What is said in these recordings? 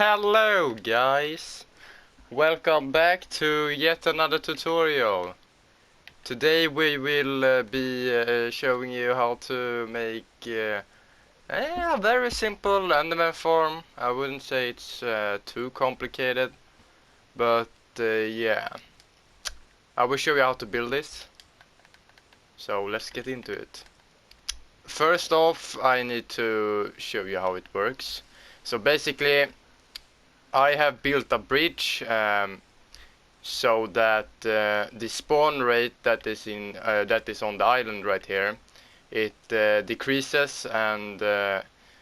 Hello guys! Welcome back to yet another tutorial. Today we will be showing you how to make a very simple enderman farm. I wouldn't say it's too complicated, but yeah. I will show you how to build this. So let's get into it. First off, I need to show you how it works. So basically, I have built a bridge so that the spawn rate that is on the island right here, it decreases, and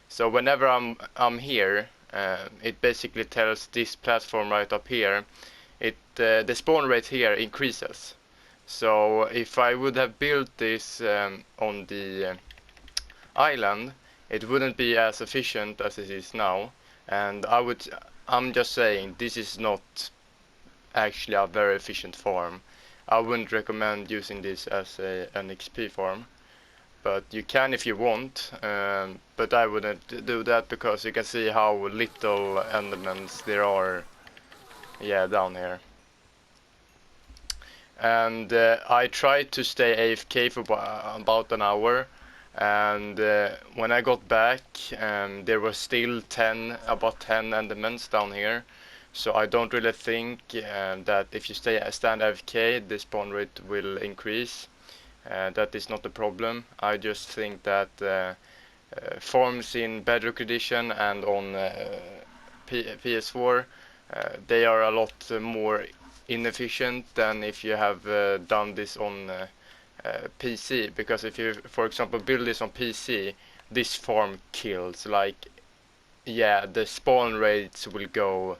so whenever I'm here, it basically tells this platform right up here, the spawn rate here increases. So if I would have built this on the island, it wouldn't be as efficient as it is now, and I'm just saying this is not actually a very efficient farm. I wouldn't recommend using this as an XP farm, but you can if you want, but I wouldn't do that because you can see how little endermans there are, yeah, down here. And I tried to stay AFK for about an hour, and when I got back, there were still about 10 endermans down here. So I don't really think that if you stand AFK, the spawn rate will increase. That is not the problem. I just think that farms in Bedrock Edition and on PS4, they are a lot more inefficient than if you have done this on PC. Because if you, for example, build this on PC, this farm kills. Like, yeah, the spawn rates will go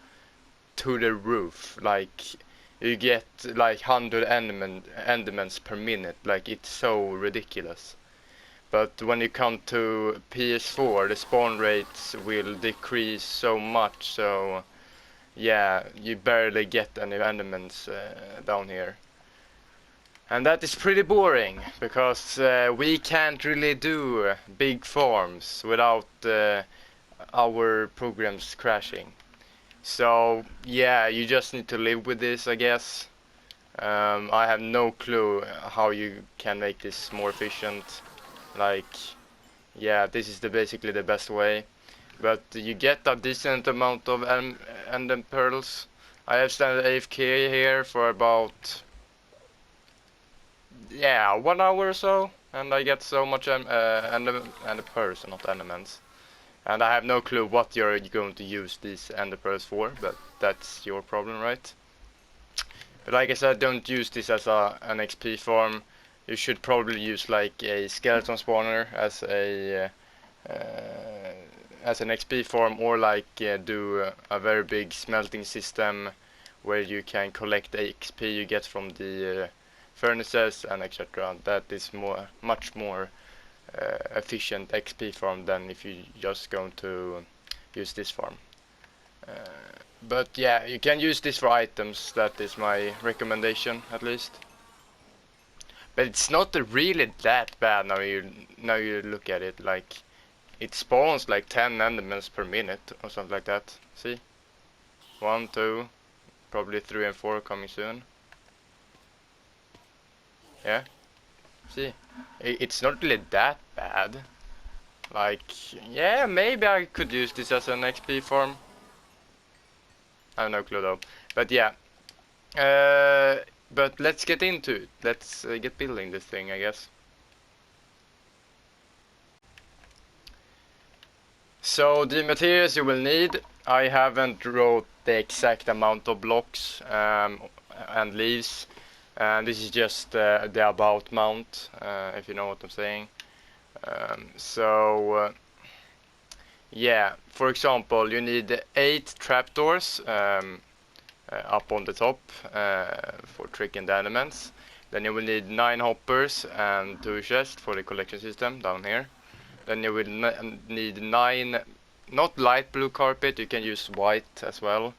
to the roof. Like, you get like 100 endermans per minute. Like, it's so ridiculous. But when you come to PS4, the spawn rates will decrease so much, so yeah, you barely get any endermans down here. And that is pretty boring, because we can't really do big farms without our programs crashing. So yeah, you just need to live with this, I guess. I have no clue how you can make this more efficient. Like, yeah, this is basically the best way. But you get a decent amount of ender pearls. I have stand AFK here for about, yeah, 1 hour or so, and I get so much ender pearls, not endermans. And I have no clue what you're going to use these ender pearls for, but that's your problem, right? But like I said, don't use this as an XP farm. You should probably use like a skeleton spawner as an XP farm, or like do a very big smelting system where you can collect the XP you get from the furnaces and etc. That is much more efficient XP farm than if you just going to use this farm. But yeah, you can use this for items. That is my recommendation, at least. But it's not really that bad now you look at it. Like, it spawns like 10 endermans per minute or something like that. See? 1, 2, probably 3 and 4 coming soon. Yeah? See? It's not really that bad. Like, yeah, maybe I could use this as an XP farm. I have no clue though. But yeah. But let's get into it. Let's get building this thing, I guess. So the materials you will need, I haven't wrote the exact amount of blocks and leaves, and this is just the about mount, if you know what I'm saying. Yeah, for example, you need 8 trapdoors up on the top for tricking the elements. Then you will need 9 hoppers and 2 chests for the collection system down here. Then you will need 9, not light blue carpet, you can use white as well.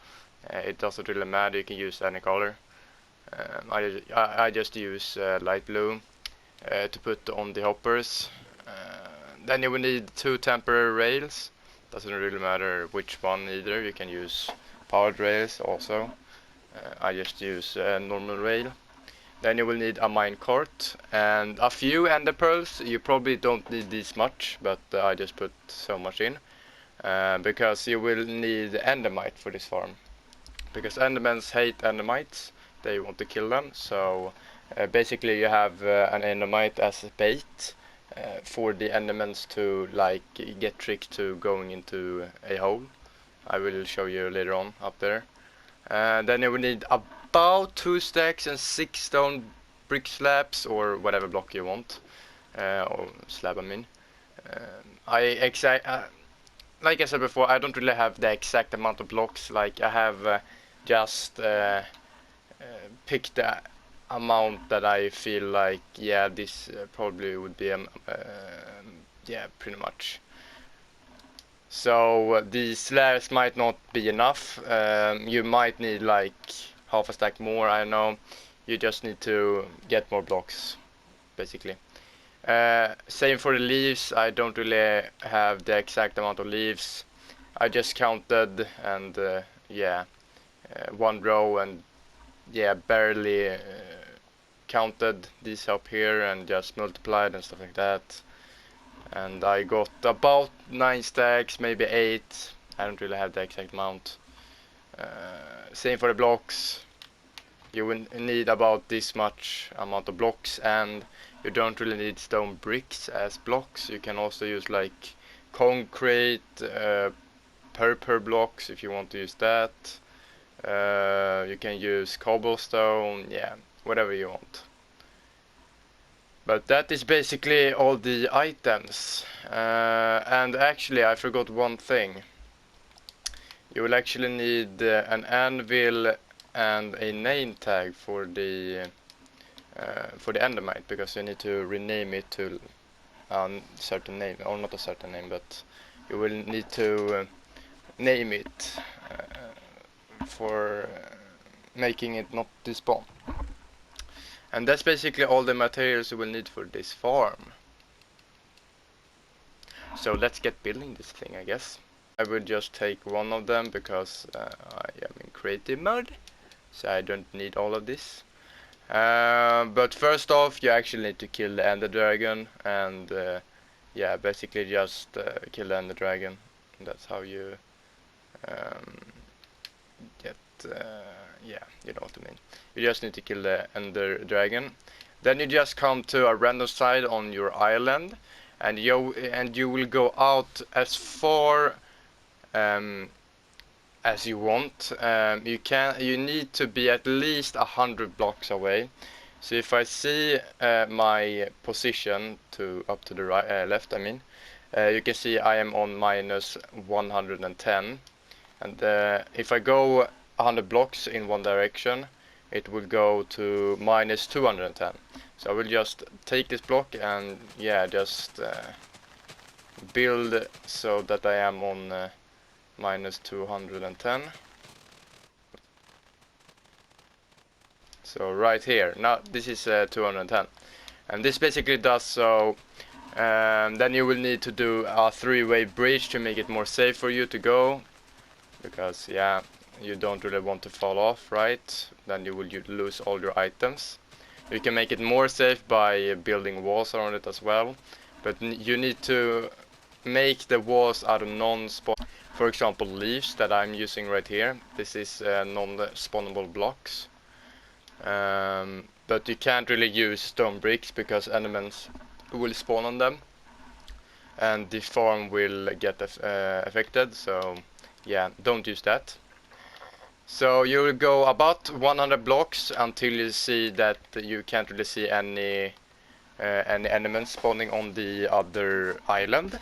It doesn't really matter, you can use any color. I just use light blue to put on the hoppers. Then you will need 2 temporary rails Doesn't really matter which one either. You can use powered rails also. I just use normal rail. Then you will need a minecart and a few ender pearls. You probably don't need this much, but I just put so much in. Because you will need endermite for this farm. Because endermans hate endermites, they want to kill them. So basically you have an endermite as a bait for the endermans to like get tricked to going into a hole. I will show you later on up there. Then you will need about 2 stacks and 6 stone brick slabs or whatever block you want, or slab I mean. Like I said before, I don't really have the exact amount of blocks. Like I have just picked the amount that I feel like, yeah, this probably would be yeah, pretty much. So the slabs might not be enough. You might need like half a stack more, I know. You just need to get more blocks, basically. Same for the leaves. I don't really have the exact amount of leaves. I just counted and yeah, one row and yeah, barely counted these up here and just multiplied and stuff like that. And I got about 9 stacks, maybe 8. I don't really have the exact amount. Same for the blocks. You will need about this much amount of blocks, and you don't really need stone bricks as blocks. You can also use like concrete, purple blocks if you want to use that. You can use cobblestone, yeah, whatever you want. But that is basically all the items. And actually I forgot one thing. You will actually need an anvil and a name tag for the endermite, because you need to rename it to a certain name, or not a certain name, but you will need to name it for making it not despawn. And that's basically all the materials you will need for this farm. So let's get building this thing, I guess. I will just take one of them because I am in creative mode, so I don't need all of this. But first off, you actually need to kill the ender dragon, and yeah, basically just kill the ender dragon. That's how you get yeah, you know what I mean. You just need to kill the ender dragon. Then you just come to a random side on your island, and you will go out as far as you want. You need to be at least 100 blocks away. So if I see my position up to the right, left, I mean, you can see I am on minus 110, and if I go 100 blocks in one direction, it will go to minus 210. So I will just take this block and yeah, just build so that I am on minus 210. So right here, now this is 210, and this basically does so. Then you will need to do a 3-way bridge to make it more safe for you to go, because yeah, you don't really want to fall off, right? Then you will lose all your items. You can make it more safe by building walls around it as well, but you need to make the walls out of non-spawn. For example, leaves that I'm using right here. This is non-spawnable blocks. But you can't really use stone bricks because endermans will spawn on them, and the farm will get affected. So yeah, don't use that. So you will go about 100 blocks until you see that you can't really see any endermans spawning on the other island.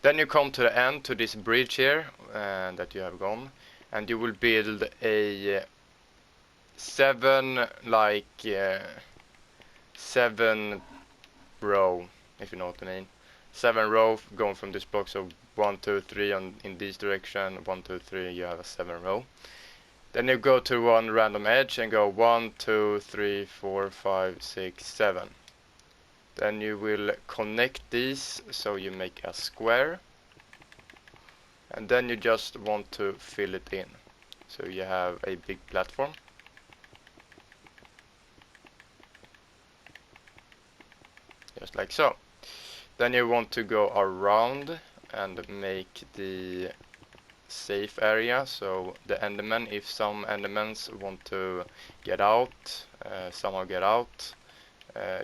Then you come to the end, to this bridge here that you have gone, and you will build a 7 row, if you know what I mean. 7 row going from this block, so 1, 2, 3 in this direction, 1, 2, 3, you have a 7 row. Then you go to one random edge and go 1, 2, 3, 4, 5, 6, 7. Then you will connect these so you make a square. and then you just want to fill it in. So you have a big platform. Just like so. Then you want to go around and make the safe area, so the enderman, if some endermans want to get out, somehow get out,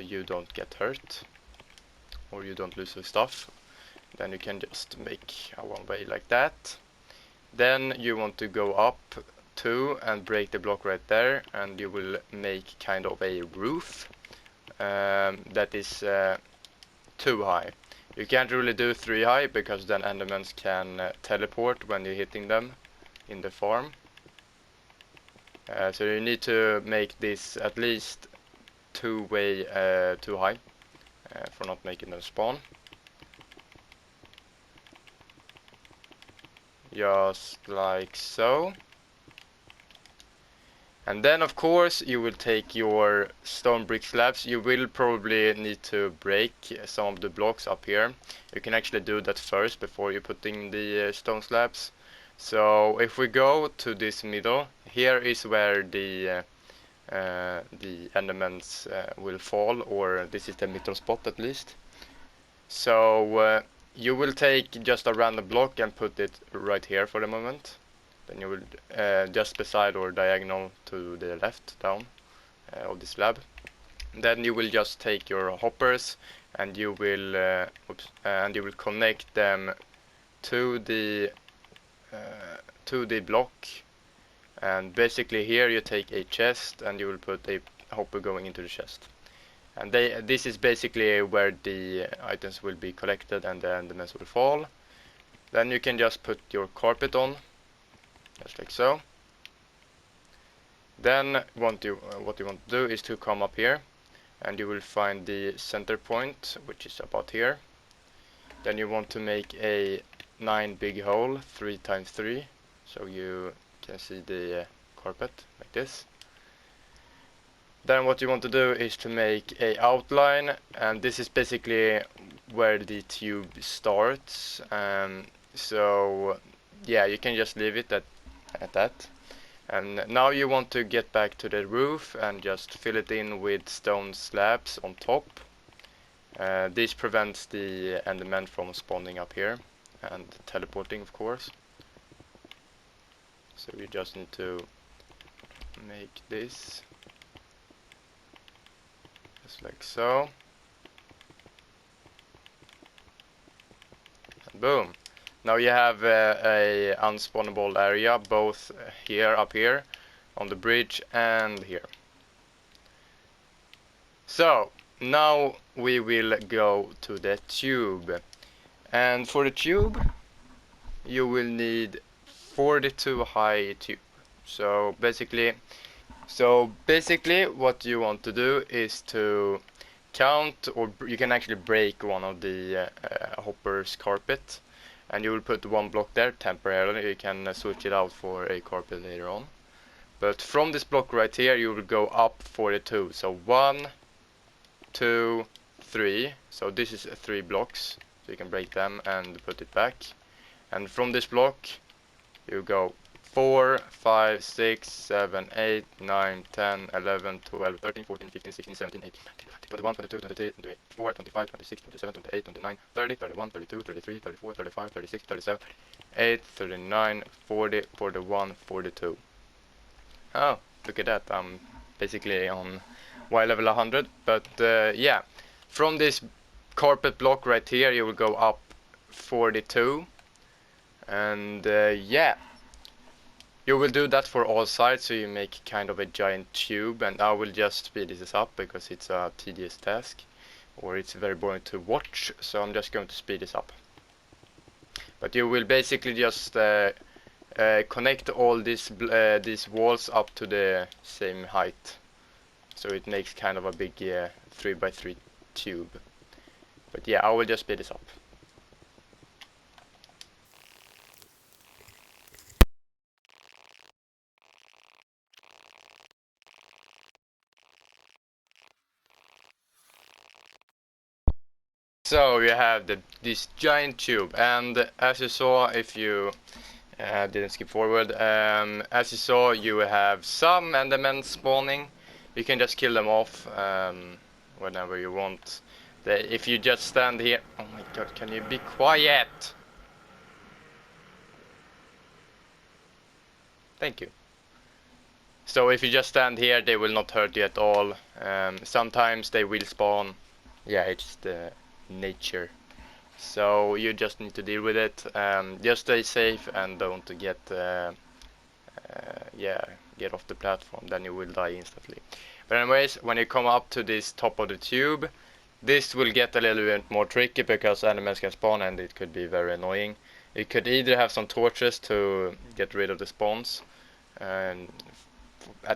you don't get hurt or you don't lose your stuff, then you can just make a one way like that. Then you want to go up 2 and break the block right there, and you will make kind of a roof that is 2 high. You can't really do 3 high because then endermans can teleport when you're hitting them in the farm. So you need to make this at least 2 way 2 high for not making them spawn. Just like so. And then of course you will take your stone brick slabs. You will probably need to break some of the blocks up here. You can actually do that first before you put in the stone slabs. So if we go to this middle, here is where the endermans will fall, or this is the middle spot at least. So you will take just a random block and put it right here for the moment. Then you will just beside or diagonal to the left down of the slab. Then you will just take your hoppers and you will connect them to the block. And basically here you take a chest and you will put a hopper going into the chest. And this is basically where the items will be collected and the endermans will fall. Then you can just put your carpet on, just like so. Then what you want to do is to come up here and you will find the center point, which is about here. Then you want to make a 9 big hole, 3 times 3, so you can see the carpet like this. Then what you want to do is to make a outline, and this is basically where the tube starts. So yeah, you can just leave it at that. And now you want to get back to the roof and just fill it in with stone slabs on top. This prevents the enderman from spawning up here and teleporting, of course. So we just need to make this just like so. And boom. Now you have a unspawnable area both here, up here, on the bridge, and here. So now we will go to the tube. And for the tube, you will need 42 high tube. So basically what you want to do is to count, or you can actually break one of the hopper's carpet, and you will put 1 block there temporarily. You can switch it out for a carpet later on. But from this block right here, you will go up 42. So 1, 2, 3. So this is 3 blocks. So you can break them and put it back. And from this block, you go 4, 5, 6, 7, 8, 9, 10, 11, 12, 13, 14, 15, 16, 17, 18, 19, 20, 21, 22, 23, 24, 25, 26, 27, 28, 29, 30, 31, 32, 33, 34, 35, 36, 37, 38, 39, 40, 41, 42. Oh, look at that. I'm basically on Y level 100. But yeah, from this carpet block right here, you will go up 42. And yeah, you will do that for all sides, so you make kind of a giant tube. And I will just speed this up because it's a tedious task, or it's very boring to watch, so I'm just going to speed this up. But you will basically just connect all these walls up to the same height, so it makes kind of a big 3x3 tube. But yeah, I will just speed this up. So you have this giant tube, and as you saw, if you didn't skip forward, as you saw, you have some endermen spawning. You can just kill them off whenever you want. If you just stand here, oh my god, can you be quiet? Thank you. So if you just stand here, they will not hurt you at all. Sometimes they will spawn. Yeah, it's the nature. So you just need to deal with it. Just stay safe and don't yeah, get off the platform. Then you will die instantly. But anyways, when you come up to this top of the tube, this will get a little bit more tricky because enemies can spawn and it could be very annoying. You could either have some torches to get rid of the spawns at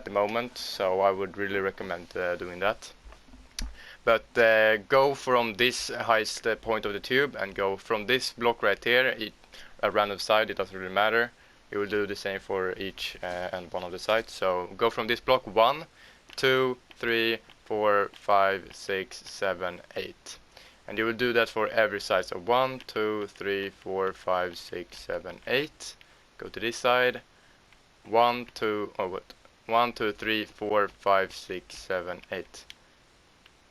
the moment, so I would really recommend doing that. But go from this highest point of the tube and go from this block right here, a random side, it doesn't really matter. You will do the same for each and one of the sides. So go from this block 1, 2, 3, 4, 5, 6, 7, 8. And you will do that for every side. So 1, 2, 3, 4, 5, 6, 7, 8. Go to this side. 1, 2, oh what? 1, 2, 3, 4, 5, 6, 7, 8.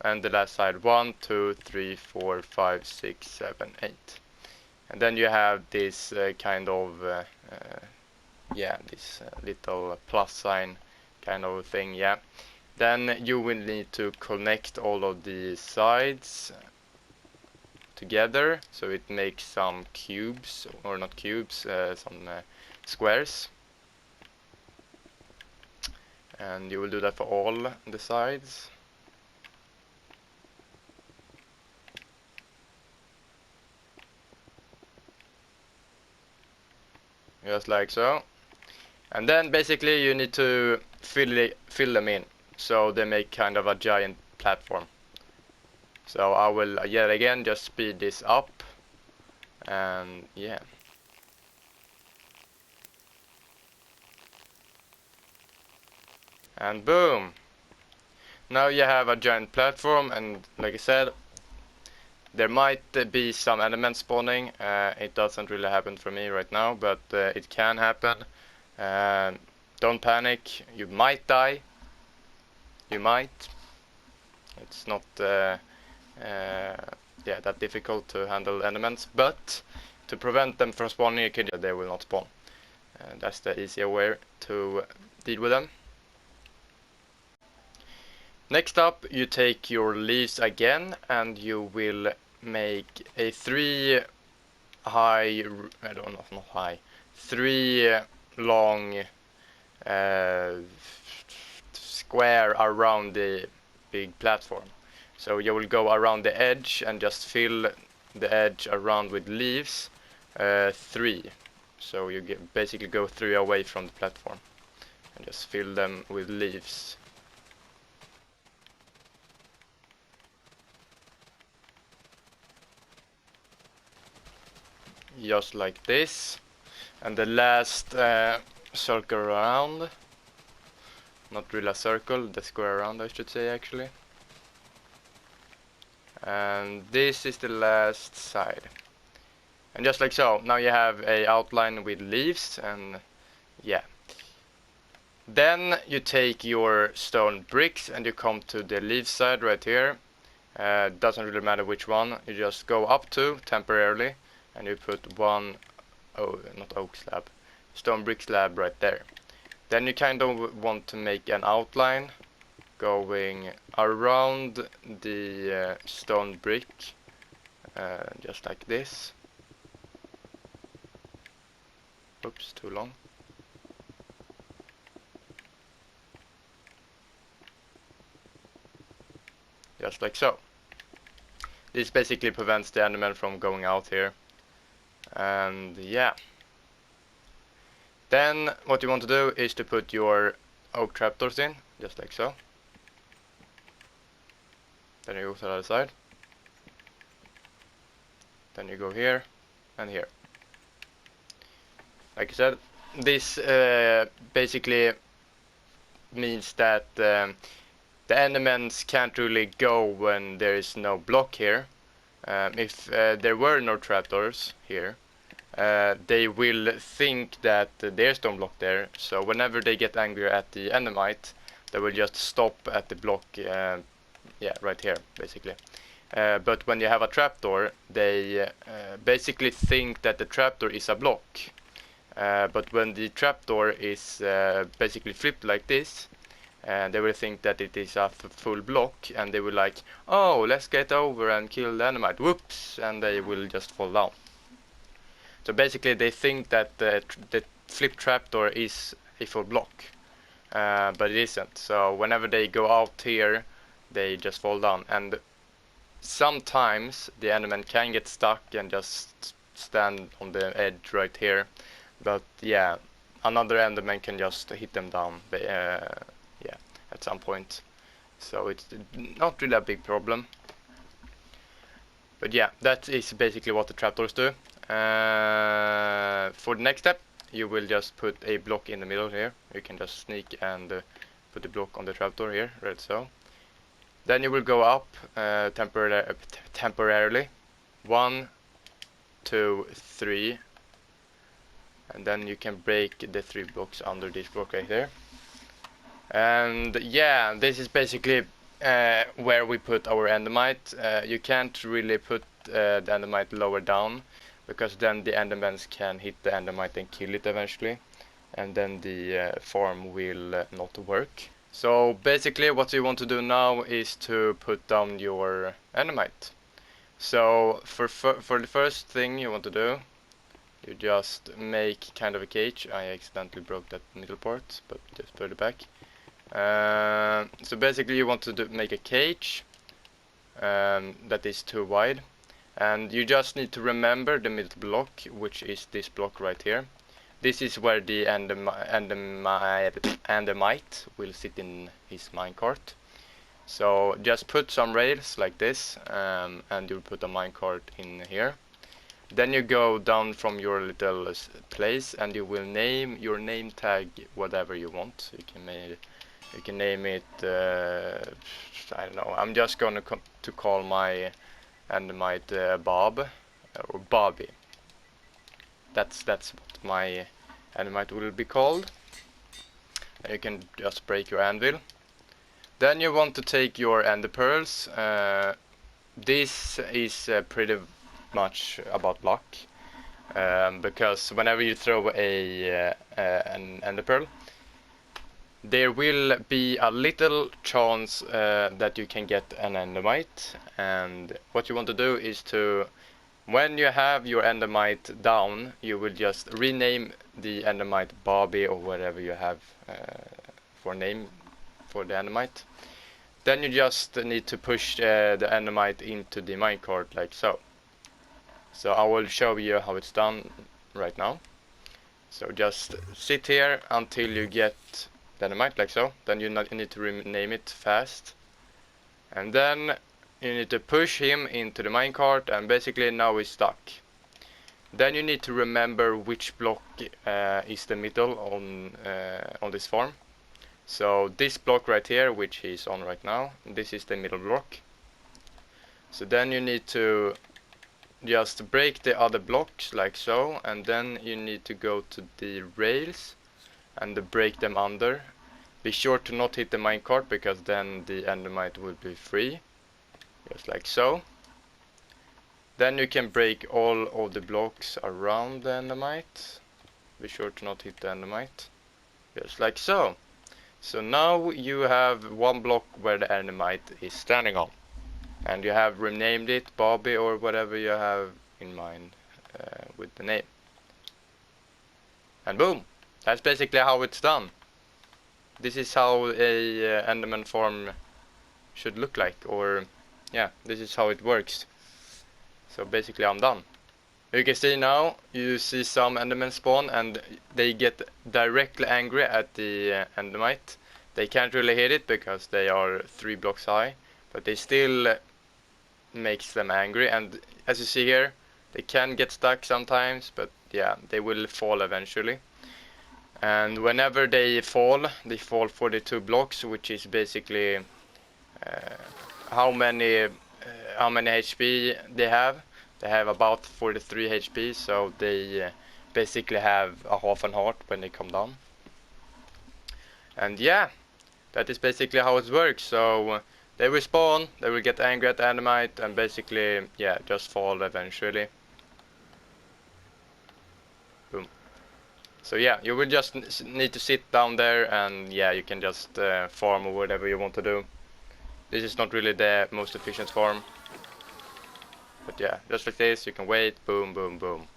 And the last side 1, 2, 3, 4, 5, 6, 7, 8. And then you have this kind of yeah, this little plus sign kind of thing, yeah. Then you will need to connect all of the sides together so it makes some cubes, or not cubes, some squares. And you will do that for all the sides. Just like so. And then basically you need to fill them in so they make kind of a giant platform. So I will yet again just speed this up, and yeah. And boom! Now you have a giant platform, and like I said, there might be some elements spawning. It doesn't really happen for me right now, but it can happen. Don't panic, you might die. You might. It's not yeah, that difficult to handle elements, but to prevent them from spawning, you can they will not spawn. That's the easier way to deal with them. Next up, you take your leaves again, and you will make a 3 high, I don't know, not high, 3 long square around the big platform. So you will go around the edge and just fill the edge around with leaves, 3. So you basically go 3 away from the platform and just fill them with leaves. Just like this. And the last circle around, not really a circle, the square around I should say actually. And this is the last side. And just like so, now you have a outline with leaves, and yeah. Then you take your stone bricks and you come to the leaf side right here. Doesn't really matter which one, you just go up to temporarily and you put one, oh, not oak slab, stone brick slab right there. Then you kind of want to make an outline going around the stone brick, just like this. Oops, too long. Just like so. This basically prevents the enderman from going out here. And yeah. Then what you want to do is to put your oak trapdoors in, just like so. Then you go to the other side. Then you go here and here. Like I said, this basically means that the endermen can't really go when there is no block here. If there were no trapdoors here, they will think that there's stone block there, so whenever they get angry at the endermite, they will just stop at the block, yeah, right here, basically. But when you have a trapdoor, they basically think that the trapdoor is a block. But when the trapdoor is basically flipped like this, they will think that it is a full block, and they will like, oh, let's get over and kill the endermite. Whoops, and they will just fall down. So basically, they think that the flip trapdoor is a full block, but it isn't. So whenever they go out here, they just fall down. And sometimes the enderman can get stuck and just stand on the edge right here. But yeah, another enderman can just hit them down. Yeah, at some point. So it's not really a big problem. But yeah, that is basically what the trapdoors do. For the next step, you will just put a block in the middle here. You can just sneak and put the block on the trapdoor here, right so. Then you will go up temporarily. 1, 2, 3. And then you can break the 3 blocks under this block right there. And yeah, this is basically where we put our endermite. You can't really put the endermite lower down, because then the endermans can hit the endermite and kill it eventually, and then the farm will not work. So basically what you want to do now is to put down your endermite. So for the first thing you want to do, you just make kind of a cage. I accidentally broke that middle part, but just put it back. So basically you want to make a cage that is too wide, and you just need to remember the middle block, which is this block right here. This is where the endermite will sit in his minecart. So just put some rails like this, and you'll put a minecart in here. Then you go down from your little place, and you will name your name tag whatever you want. You can name it, I don't know, I'm just gonna to call my endermite Bob or Bobby. That's what my endermite will be called. You can just break your anvil. Then you want to take your ender pearls. This is pretty much about luck, because whenever you throw an ender pearl, there will be a little chance that you can get an endermite. And what you want to do is to, when you have your endermite down, you will just rename the endermite Bobby or whatever you have for name for the endermite. Then you just need to push the endermite into the minecart like so. So I will show you how it's done right now. So just sit here until you get the endermite like so. Then you need to rename it fast. And then you need to push him into the minecart, and basically now he's stuck. Then you need to remember which block is the middle on this farm. So this block right here, which he's on right now, this is the middle block. So then you need to just break the other blocks like so, and then you need to go to the rails and break them under. Be sure to not hit the minecart, because then the endermite will be free, just like so. Then you can break all of the blocks around the endermite. Be sure to not hit the endermite, just like so. So now you have one block where the endermite is standing on, and you have renamed it Bobby or whatever you have in mind with the name. And boom, that's basically how it's done. This is how a enderman farm should look like, or yeah, this is how it works. So basically I'm done. You can see now, you see some endermen spawn, and they get directly angry at the endermite. They can't really hit it because they are 3 blocks high, but they still makes them angry. And as you see here, they can get stuck sometimes, but yeah, they will fall eventually. And whenever they fall 42 blocks, which is basically how many how many HP they have. They have about 43 HP, so they basically have a half an heart when they come down. And yeah, that is basically how it works. So they will spawn, they will get angry at the endermite, and basically, yeah, just fall eventually. Boom. So yeah, you will just need to sit down there, and yeah, you can just farm or whatever you want to do. This is not really the most efficient farm. But yeah, just like this, you can wait, boom, boom, boom.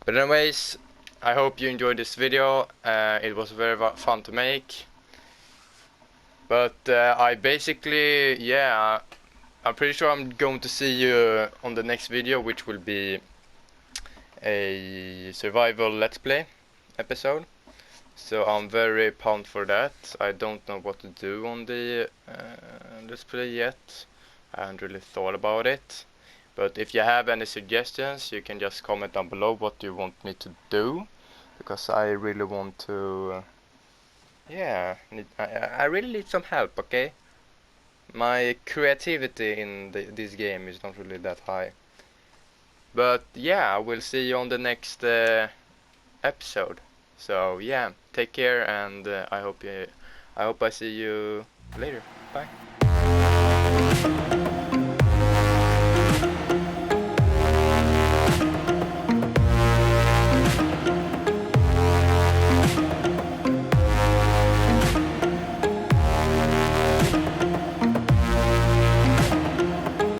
But anyways, I hope you enjoyed this video. It was very fun to make. But I basically, yeah, I'm pretty sure I'm going to see you on the next video, which will be a survival let's play episode. So I'm very pumped for that. I don't know what to do on the let's play yet. I haven't really thought about it. But if you have any suggestions, you can just comment down below what you want me to do, because I really want to. Yeah, I really need some help. Okay, my creativity in this game is not really that high. But yeah, I will see you on the next episode. So yeah, take care, and I hope I see you later. Bye.